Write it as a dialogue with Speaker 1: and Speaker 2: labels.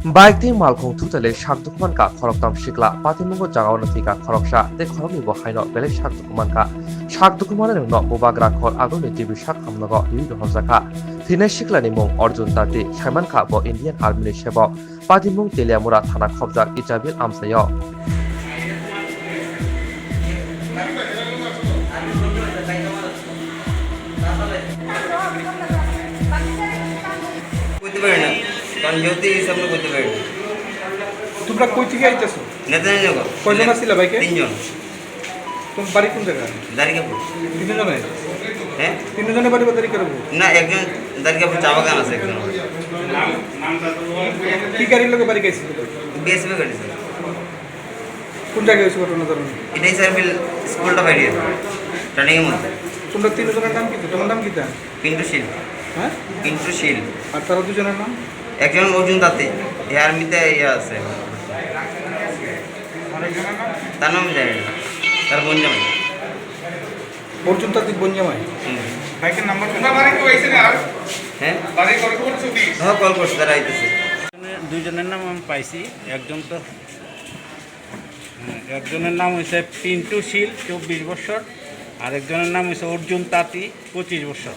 Speaker 1: Baikti malkhong thutale shakdukuman ka khoroktam shikla patimungo jagaona tika khoroksha te khorokni bo haino bele shakdukuman no bobagra khor agoni tv shak hamnago yudo hosaka thine shikla ni mong Arjun Tati Shaiman ka bo Indian Army ni shebo patimung Teliamura thana khobjak Ijabil amsayo
Speaker 2: কারণ যেহেতু এই সব করতে পারি না।
Speaker 3: তোমরা কই থেকে আইতেছো?
Speaker 2: নেতানিনগর।
Speaker 3: কয়জন আসছিলা বাইকে?
Speaker 2: 3 জন।
Speaker 3: তোমার বাড়ি কোন জায়গায়?
Speaker 2: দারিকাপুর।
Speaker 3: 3 জনে?
Speaker 2: হ্যাঁ?
Speaker 3: 3 জনের বাড়ি দারিকাপুর?
Speaker 2: না, একজন দারিকাপুর চা বাগান আছে একজন।
Speaker 3: কি গাড়ির লোকে বাড়ি গেছিল?
Speaker 2: বিএসএফ গাড়ি স্যার।
Speaker 3: কোন জায়গায় হয়েছে ঘটনা ধরুন?
Speaker 2: এটাই স্যার স্কুলটা বাইরে ট্রেনিং এর মধ্যে।
Speaker 3: তোমরা 3 জনের নাম কি? তোমার নাম কি তা?
Speaker 2: পিন্টু শীল।
Speaker 3: হ্যাঁ?
Speaker 2: পিন্টু শীল।
Speaker 3: আর তারা দুজনের নাম?
Speaker 2: একজন অর্জুন তাতে আর্মিতে আছে। তার নাম জানি না, তার বোন জামাই।
Speaker 3: অর্জুন তাদের বঞ্জামাই।
Speaker 4: বাইকের নাম্বার তোমরা বাড়ি তো আইছেন আর
Speaker 2: হ্যাঁ
Speaker 4: বাড়ি কল করছো কি?
Speaker 2: হ্যাঁ, কল করছে, তারা আইতেছে।
Speaker 5: দুইজনের নাম আমি পাইছি। একজনের নাম হয়েছে পিন্টু শীল 24 বছর, আর একজনের নাম হয়েছে অর্জুন তাঁতি 25 বছর।